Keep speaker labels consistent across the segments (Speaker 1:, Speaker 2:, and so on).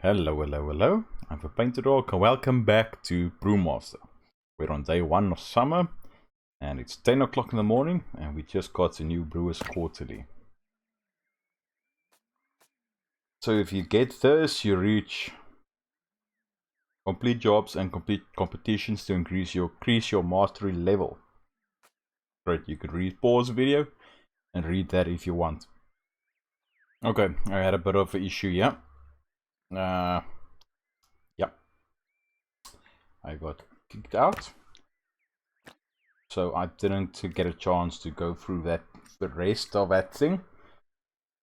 Speaker 1: Hello, hello, hello. I'm the PaintedDog and welcome back to Brewmaster. We're on day 1 of summer and it's 10 o'clock in the morning and we just got a new Brewers Quarterly. So if you get this, you reach complete jobs and complete competitions to increase your mastery level. Right, you could pause the video and read that if you want. Okay, I had a bit of an issue here. I got kicked out, so I didn't get a chance to go through the rest of that thing.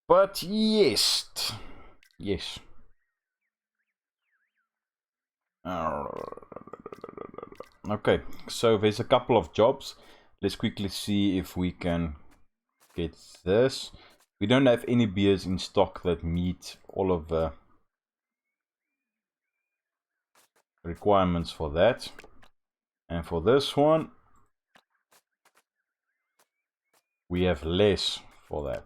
Speaker 1: But yes. Okay, so there's a couple of jobs. Let's quickly see if we can get this. We don't have any beers in stock that meet all of the requirements for that. And for this one, we have less for that.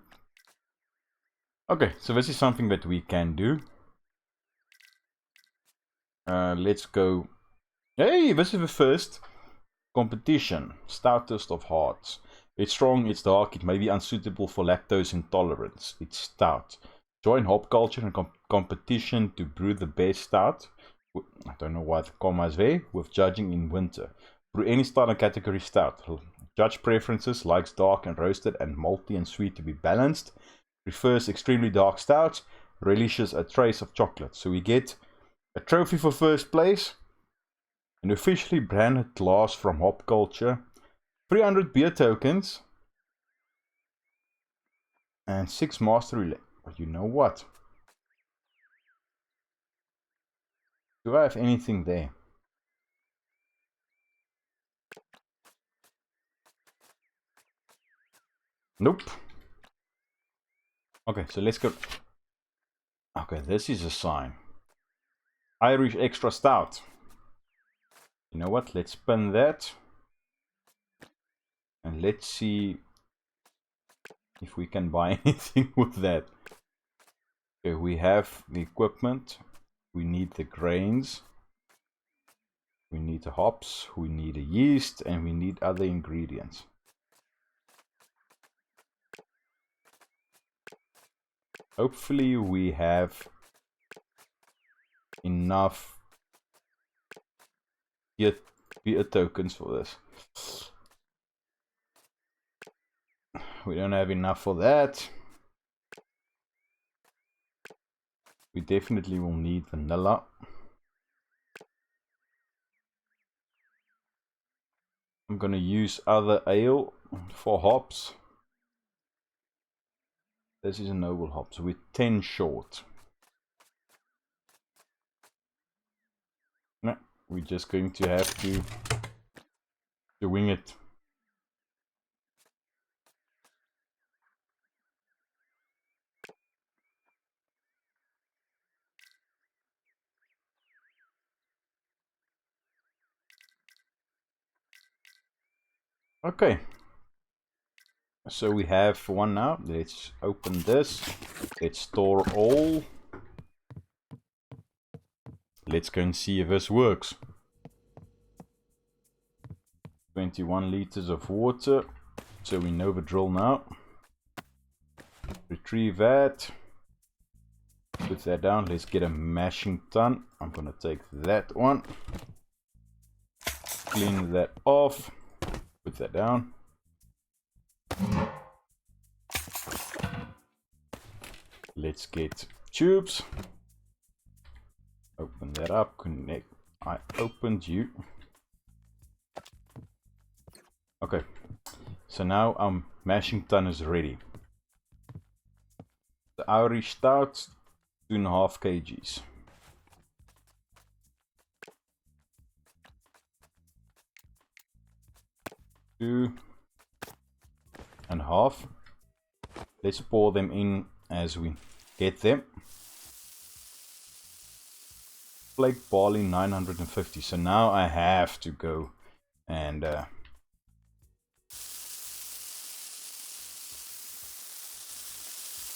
Speaker 1: Okay, so this is something that we can do. Let's go. Hey, this is the first competition. Stoutest of hearts. It's strong, it's dark, it may be unsuitable for lactose intolerance. It's stout. Join hop culture and competition to brew the best stout. I don't know why the comma is there. With judging in winter. Brew any style and category stout. Judge preferences, likes dark and roasted and malty and sweet to be balanced. Prefers extremely dark stouts. Relishes a trace of chocolate. So we get a trophy for first place. An officially branded glass from Hop Culture. 300 beer tokens. And 6 mastery. But you know what? Do I have anything there? Nope. Okay, so let's go. Okay, this is a sign. Irish Extra Stout. You know what? Let's spin that. And let's see if we can buy anything with that. Okay, we have the equipment. We need the grains. We need the hops. We need the yeast. And we need other ingredients. Hopefully we have enough beer tokens for this. We don't have enough for that. We definitely will need vanilla. I'm gonna use other ale for hops. This is a noble hop, so we're 10 short. No, we're just going to have to wing it. Okay. So we have one now. Let's open this. Let's store all. Let's go and see if this works. 21 liters of water. So we know the drill now. Retrieve that. Put that down. Let's get a mashing tun. I'm gonna take that one. Clean that off. Put that down. Let's get tubes. Open that up. Connect. I opened you. Okay. So now our mashing tun is ready. The Irish Stout, 2.5 kgs. Two and a half. Let's pour them in as we get them. Flake barley 950. So now I have to go and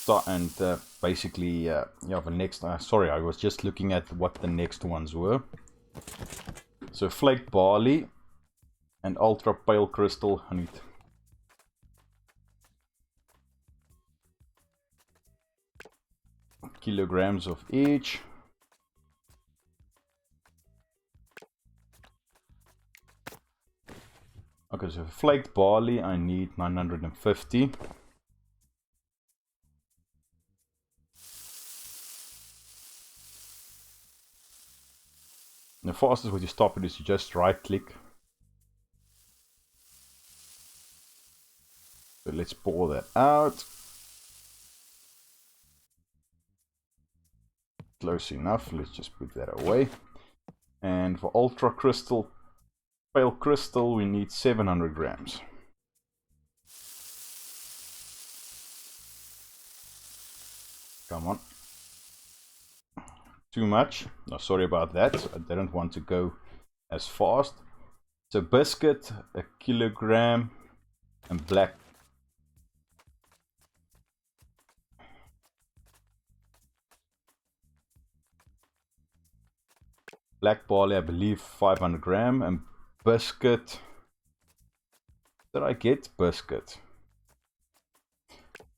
Speaker 1: start and basically, yeah, the next. Sorry, I was just looking at what the next ones were. So flaked barley and ultra pale crystal. I need kilograms of each. Okay, so flaked barley, I need 950. The fastest way to stop it is to just right click. So let's pour that out. Close enough, let's just put that away. And for ultra crystal, pale crystal, we need 700 grams. Come on. Too much. No, sorry about that. I didn't want to go as fast. So biscuit, a kilogram, and black. Black barley, I believe 500 gram, and biscuit. Did I get biscuit?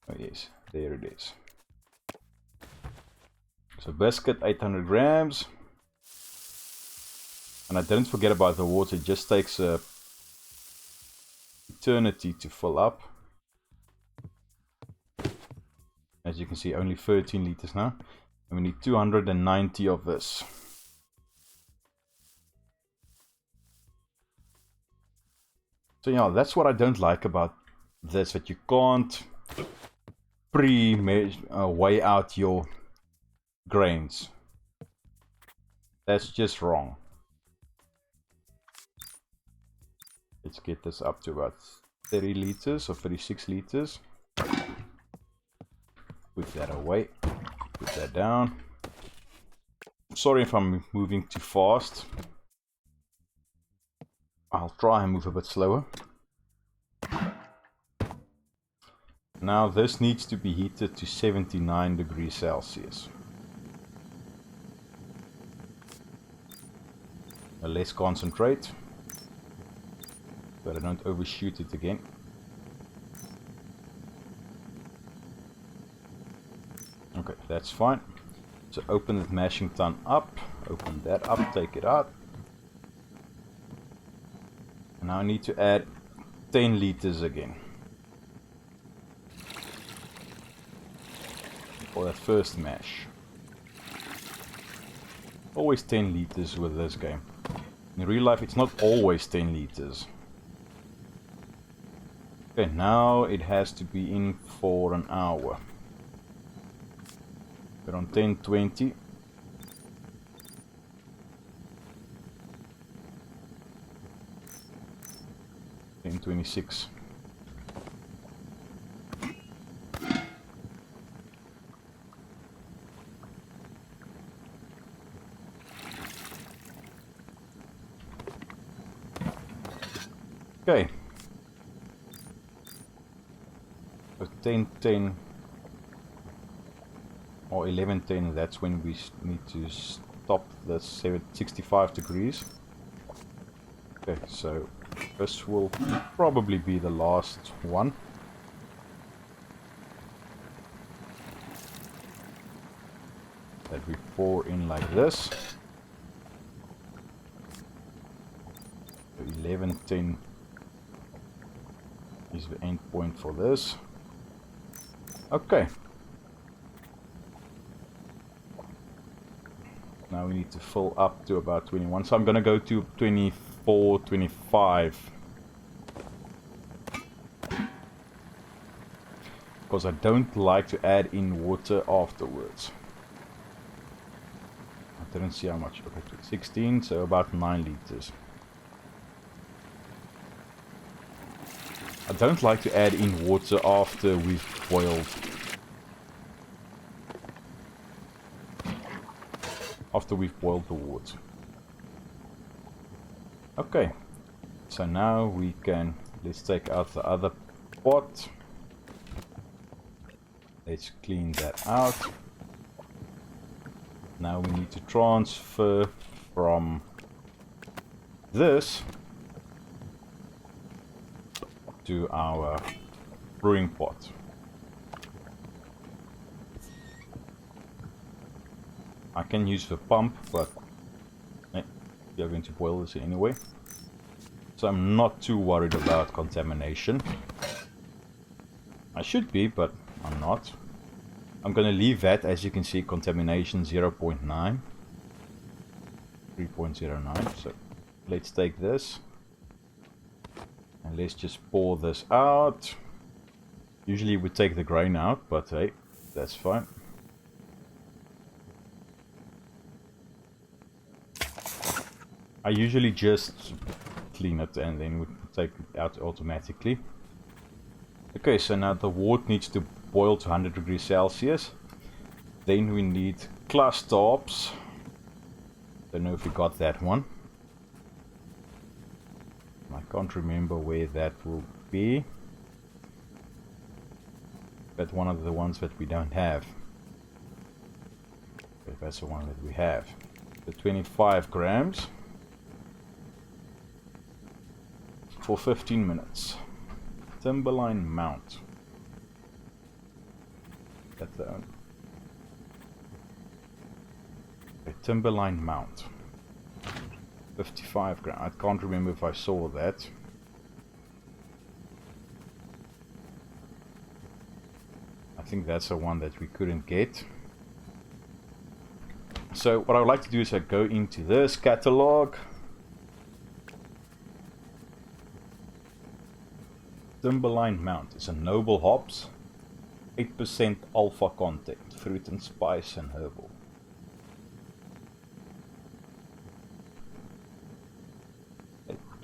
Speaker 1: Oh yes, there it is. So biscuit 800 grams. And I didn't forget about the water, it just takes a eternity to fill up. As you can see, only 13 liters now. And we need 290 of this. So yeah, that's what I don't like about this, that you can't weigh out your grains. That's just wrong. Let's get this up to about 30 liters or 36 liters. Put that away. Put that down. Sorry if I'm moving too fast. I'll try and move a bit slower. Now this needs to be heated to 79 degrees Celsius. Let's concentrate, but I don't overshoot it again. Okay, that's fine. So open the mashing tun up, open that up, take it out. And now I need to add 10 liters again. For that first mash. Always 10 liters with this game. In real life it's not always 10 liters. Okay, now it has to be in for an hour. We're on 10:20. In 26. Okay. So 10:10 or 11:10, that's when we need to stop the 65 degrees. Okay, so this will probably be the last one. That we pour in like this. 11:10 is the end point for this. Okay. Now we need to fill up to about 21. So I'm going to go to 24, 25. Because I don't like to add in water afterwards. I didn't see how much. Okay, 16, so about 9 liters. I don't like to add in water after we've boiled. After we've boiled the water. Okay, so now we can, let's take out the other pot. Let's clean that out. Now we need to transfer from this to our brewing pot. I can use the pump, but we are going to boil this anyway. So I'm not too worried about contamination. I should be, but I'm not. I'm going to leave that, as you can see, contamination 0.9. 3.09. So let's take this. And let's just pour this out. Usually we take the grain out, but hey, that's fine. I usually just clean it and then we take it out automatically. Okay, so now the wort needs to boil to 100 degrees Celsius. Then we need cluster hops. Don't know if we got that one. I can't remember where that will be. But one of the ones that we don't have. Okay, that's the one that we have. The 25 grams. For 15 minutes. Timberline mount. That's the one. A Timberline mount. 55 grams. I can't remember if I saw that. I think that's the one that we couldn't get. So what I would like to do is I go into this catalog. Timberline mount is a noble hops, 8% alpha content, fruit and spice and herbal.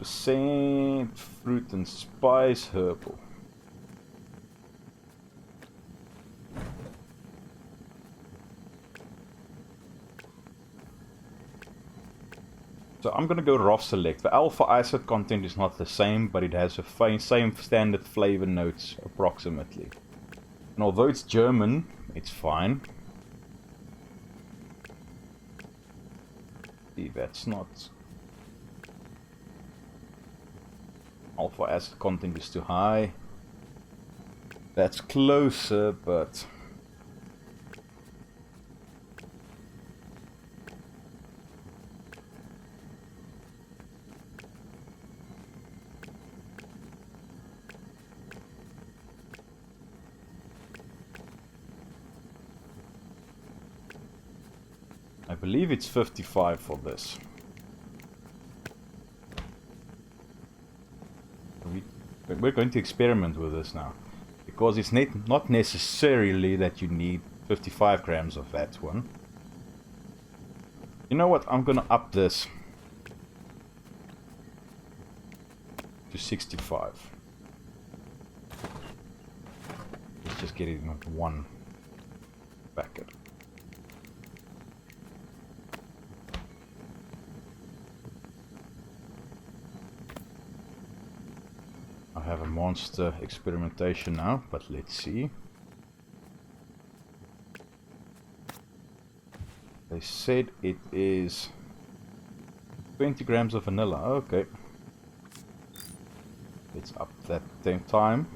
Speaker 1: % fruit and spice herbal. So I'm going to go raw select. The alpha acid content is not the same, but it has the same standard flavor notes approximately. And although it's German, it's fine. See, that's not... Alpha acid content is too high. That's closer, but... I believe it's 55 for this. We're going to experiment with this now. Because it's not necessarily that you need 55 grams of that one. You know what? I'm going to up this to 65. Let's just get it in one bucket. I have a monster experimentation now, but let's see. They said it is 20 grams of vanilla. Okay. Let's up that time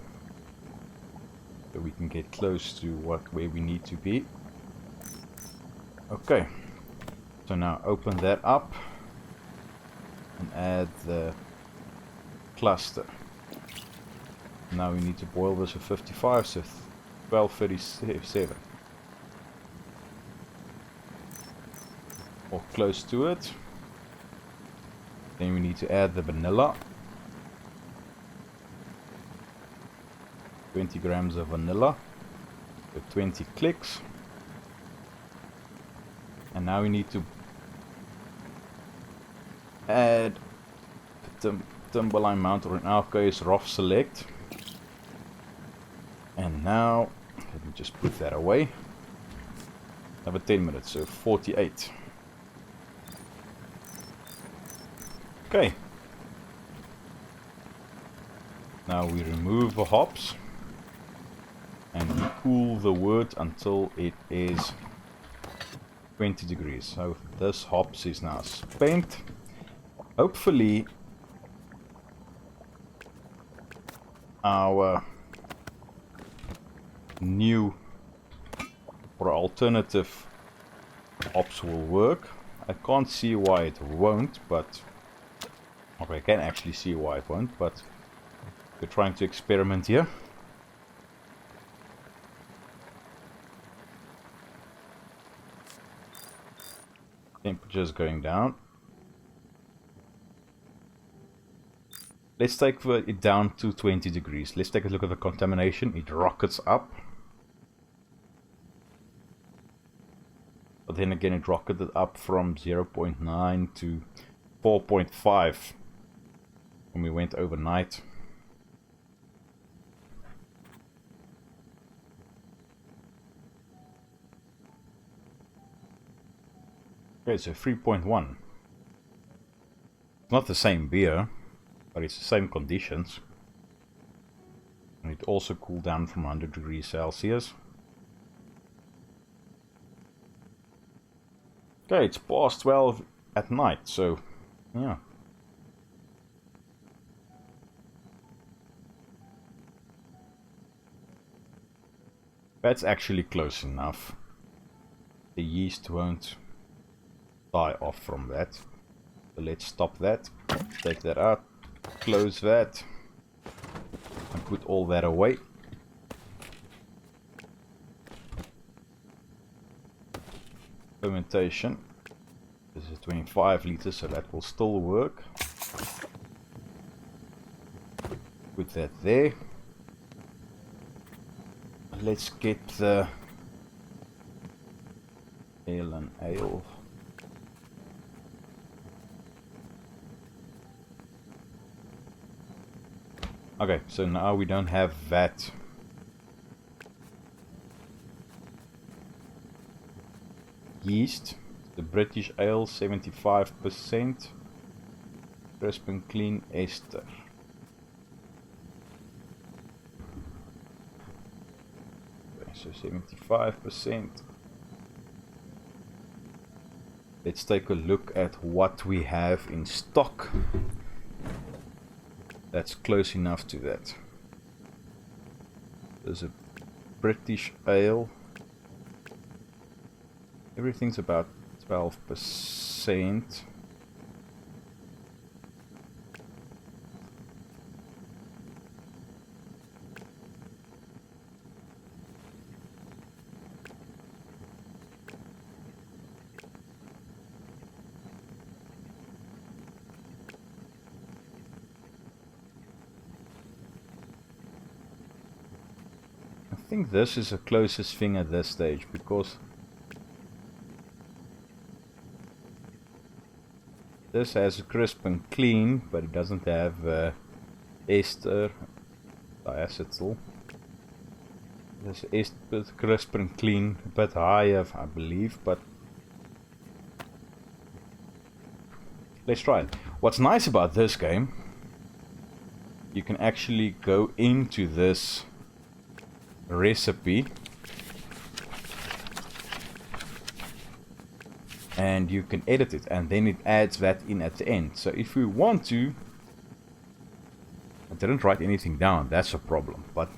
Speaker 1: so we can get close to where we need to be. Okay. So now open that up and add the cluster. Now we need to boil this for 55, so 1237. Or close to it. Then we need to add the vanilla. 20 grams of vanilla. So 20 clicks. And now we need to add the Timberline mount, or in our case, rough select. And now, let me just put that away. Another 10 minutes, so 48. Okay. Now we remove the hops. And we cool the wood until it is 20 degrees. So this hops is now spent. Hopefully our new or alternative hops will work. I can't see why it won't, but or I can actually see why it won't, but we're trying to experiment here. Temperature's going down. Let's take it down to 20 degrees. Let's take a look at the contamination. It rockets up. But then again, it rocketed up from 0.9 to 4.5 when we went overnight. Okay, so 3.1. Not the same beer, but it's the same conditions. And it also cooled down from 100 degrees Celsius. Okay, it's past 12 at night, so yeah. That's actually close enough. The yeast won't die off from that. So let's stop that. Take that out. Close that. And put all that away. Fermentation. This is 25 liters, so that will still work. Put that there. Let's get the ale and ale. Okay, so now we don't have that. Yeast, the British ale 75%, crisp and clean ester. Okay, so 75%. Let's take a look at what we have in stock. That's close enough to that. There's a British ale. Everything's about 12%. I think this is the closest thing at this stage, because this has a crisp and clean, but it doesn't have ester, diacetyl. This is crisp and clean, a bit higher, I believe, but let's try it. What's nice about this game, you can actually go into this recipe and you can edit it, and then it adds that in at the end. So if we want to, I didn't write anything down, that's a problem, but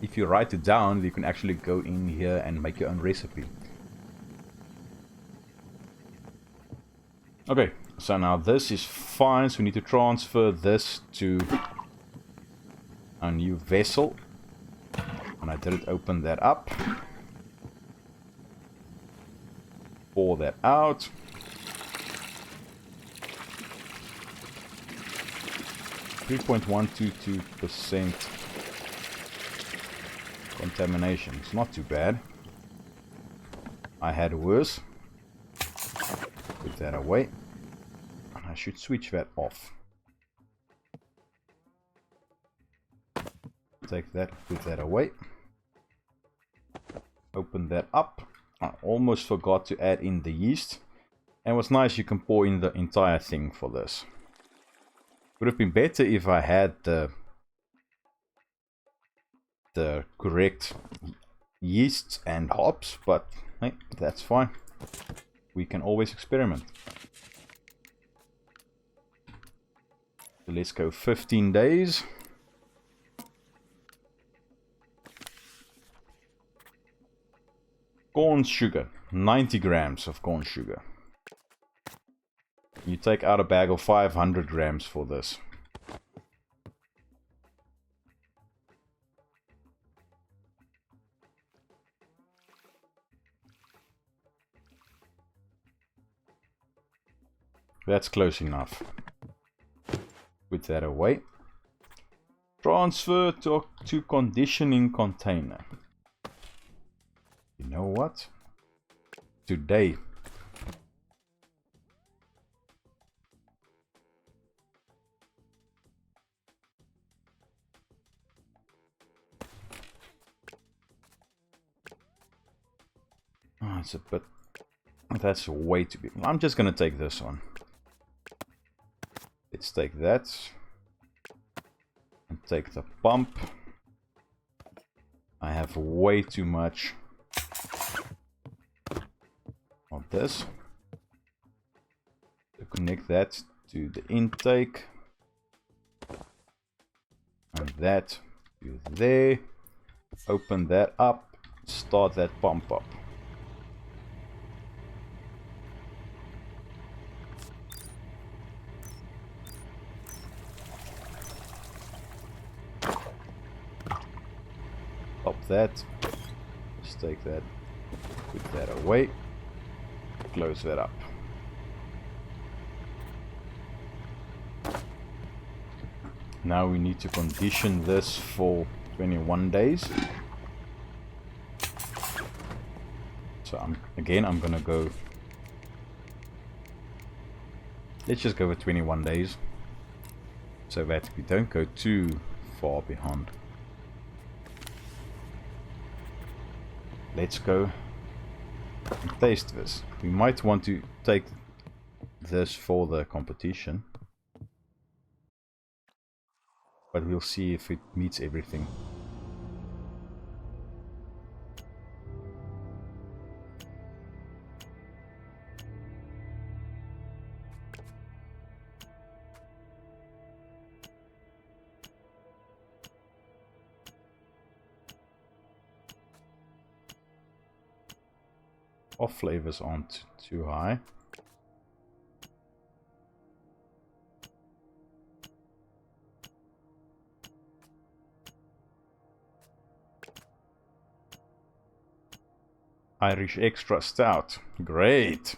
Speaker 1: if you write it down, you can actually go in here and make your own recipe. Okay, so now this is fine, so we need to transfer this to a new vessel. And I didn't open that up. Pour that out. (3.122% contamination. It's not too bad. I had worse. Put that away. And I should switch that off. Take that, put that away. Open that up. I almost forgot to add in the yeast. And what's nice, you can pour in the entire thing for this. Would have been better if I had the correct yeasts and hops, but hey, that's fine. We can always experiment. So let's go 15 days. Corn sugar, 90 grams of corn sugar. You take out a bag of 500 grams for this. That's close enough. Put that away. Transfer to conditioning container. You know what? Today. Oh, it's a bit... That's way too big. I'm just gonna take this one. Let's take that. And take the pump. I have way too much of this. So connect that to the intake. And that to there. Open that up. Start that pump up. Stop that. Just take that. Put that away. Close that up. Now we need to condition this for 21 days. So I'm gonna go. Let's just go with 21 days. So that we don't go too far behind. Let's go and taste this. We might want to take this for the competition. But we'll see if it meets everything. Off flavors aren't too high. Irish Extra Stout. Great.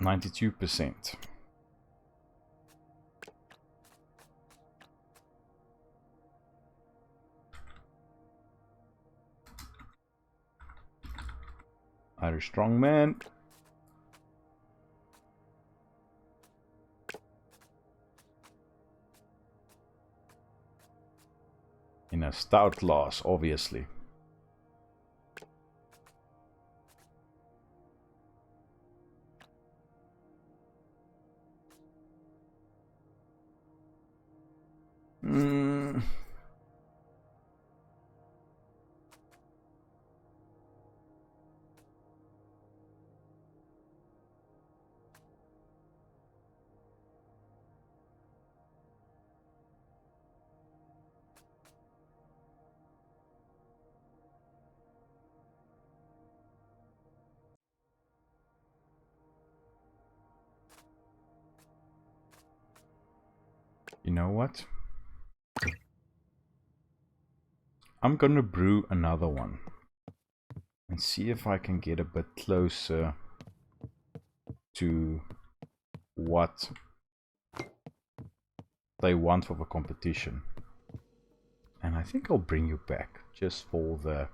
Speaker 1: %92. Irish Strongman. In a stout glass, obviously. You know what? I'm gonna brew another one and see if I can get a bit closer to what they want for the competition. And I think I'll bring you back just for the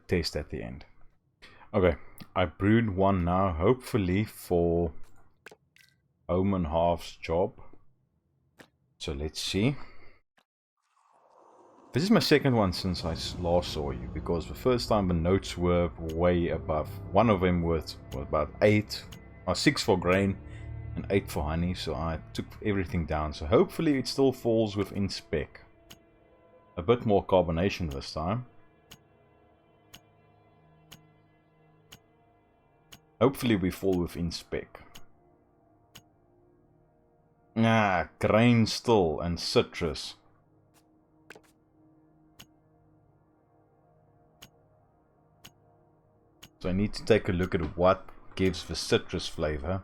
Speaker 1: test at the end. Okay, I brewed one now, hopefully for Home and Half's job. So let's see. This is my second one since I last saw you, because the first time the notes were way above. One of them was about 8 or 6 for grain, and 8 for honey, so I took everything down. So hopefully it still falls within spec. A bit more carbonation this time. Hopefully we fall within spec. Grain still and citrus. So I need to take a look at what gives the citrus flavor.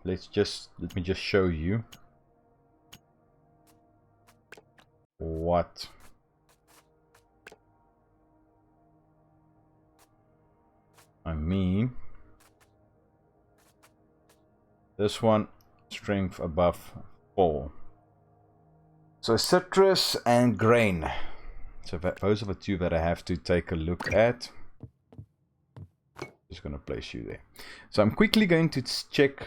Speaker 1: Let me just show you what I mean. This one, strength above 4. So citrus and grain. So those are the two that I have to take a look at. Just going to place you there. So I'm quickly going to check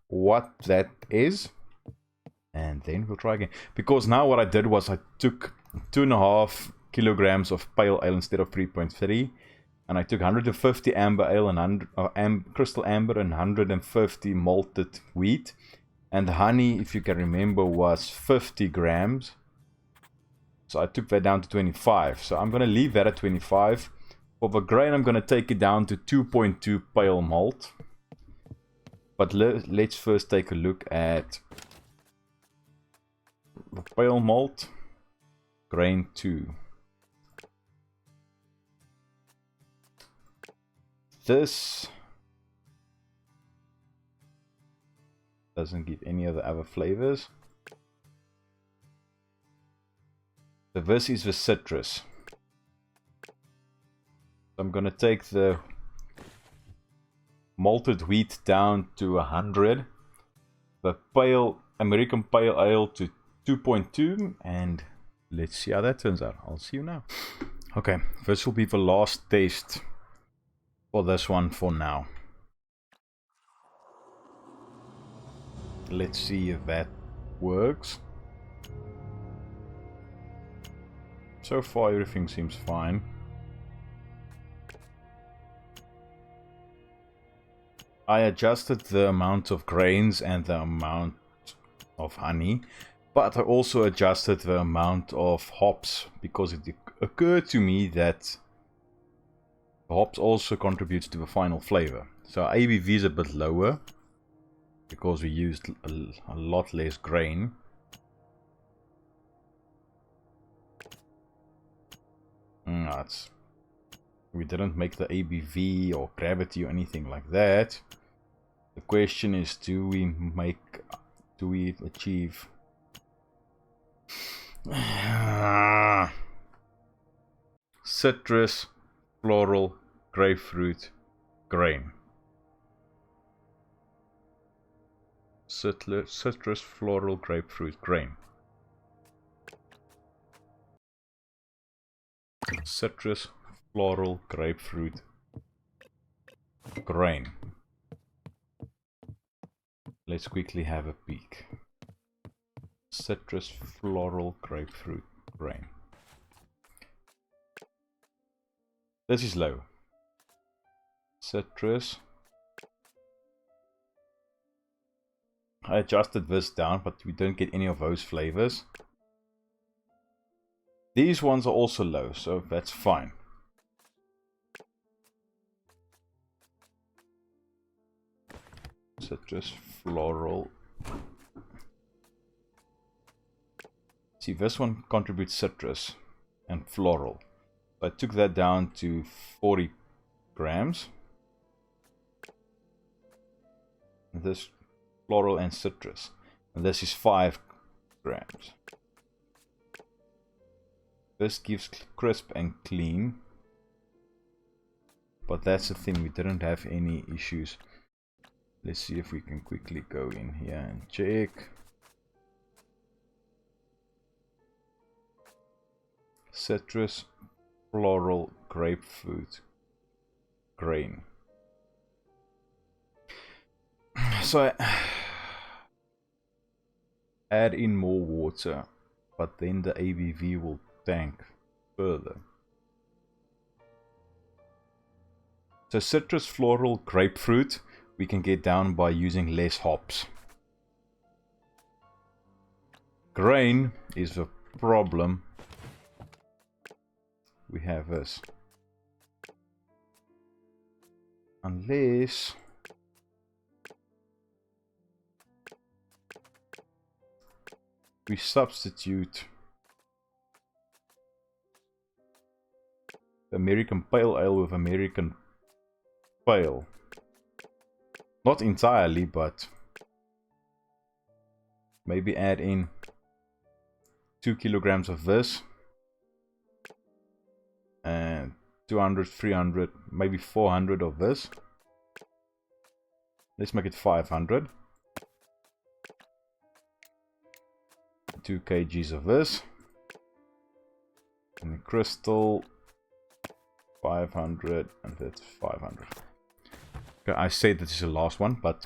Speaker 1: what that is. And then we'll try again. Because now what I did was I took 2.5 kilograms of pale ale instead of 3.3. And I took 150 amber ale and crystal amber and 150 malted wheat. And the honey, if you can remember, was 50 grams. So I took that down to 25. So I'm going to leave that at 25. For the grain, I'm going to take it down to 2.2 pale malt. But let's first take a look at the pale malt. Grain 2. This doesn't give any of the other flavors. So this is the citrus. So I'm going to take the malted wheat down to 100. The American Pale Ale to 2.2. And let's see how that turns out. I'll see you now. Okay, this will be the last taste for this one for now. Let's see if that works. So far everything seems fine. I adjusted the amount of grains and the amount of honey, but I also adjusted the amount of hops because it occurred to me that the hops also contributes to the final flavor. So our ABV is a bit lower because we used a lot less grain. We didn't make the ABV or gravity or anything like that. The question is, do we achieve citrus, floral, grapefruit, grain? Citrus, floral, grapefruit, grain. Citrus, floral, grapefruit, grain. Let's quickly have a peek. Citrus, floral, grapefruit, grain. This is low. Citrus. I adjusted this down, but we don't get any of those flavors. These ones are also low, so that's fine. Citrus, floral. See, this one contributes citrus and floral. So I took that down to 40 grams. This floral and citrus. And this is 5 grams. This gives crisp and clean. But that's the thing, we didn't have any issues. Let's see if we can quickly go in here and check. Citrus, floral, grapefruit, grain. So I add in more water, but then the ABV will tank further. So citrus, floral, grapefruit we can get down by using less hops. Grain is a problem. We have this. Unless we substitute American Pale Ale with American Pale. Not entirely, but maybe add in 2 kilograms of this and 200, 300, maybe 400 of this. Let's make it 500. 2 kgs of this. And the crystal 500, and that's 500. Okay, I say this is the last one, but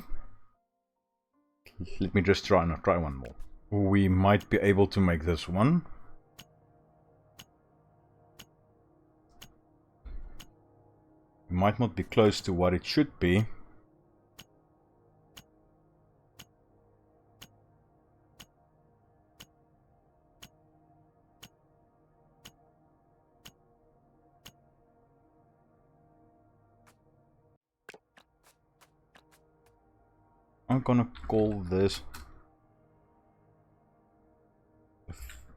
Speaker 1: let me just try one more. We might be able to make this one. It might not be close to what it should be. I'm gonna call this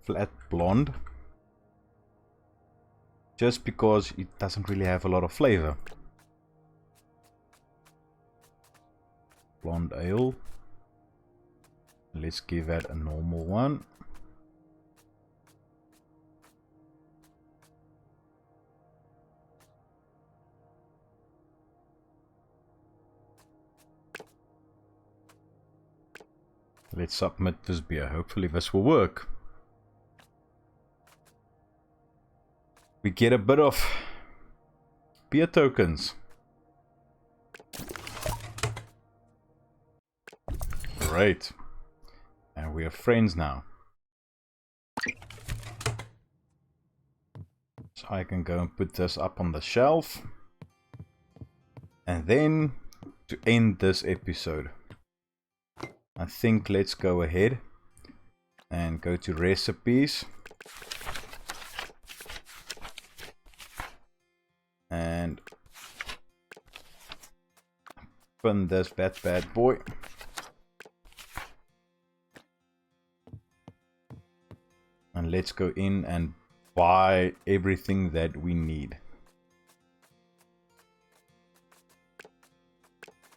Speaker 1: flat blonde, just because it doesn't really have a lot of flavor. Blonde ale. Let's give that a normal one. Let's submit this beer. Hopefully this will work. We get a bit of beer tokens. Great. And we are friends now. So I can go and put this up on the shelf. And then to end this episode, I think let's go ahead and go to recipes and open this bad boy. And let's go in and buy everything that we need.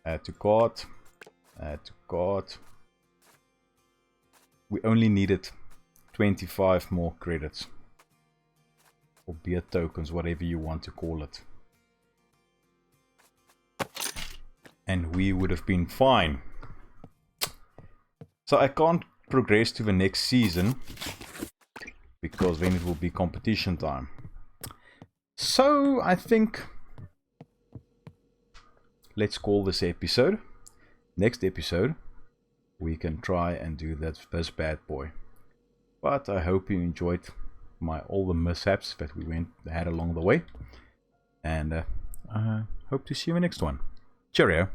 Speaker 1: Add to cart, add to cart. We only needed 25 more credits. Or beer tokens, whatever you want to call it. And we would have been fine. So I can't progress to the next season, because then it will be competition time. So I think let's call this episode. Next episode we can try and do this bad boy. But I hope you enjoyed all the mishaps that we had along the way, and I hope to see you in the next one. Cheerio.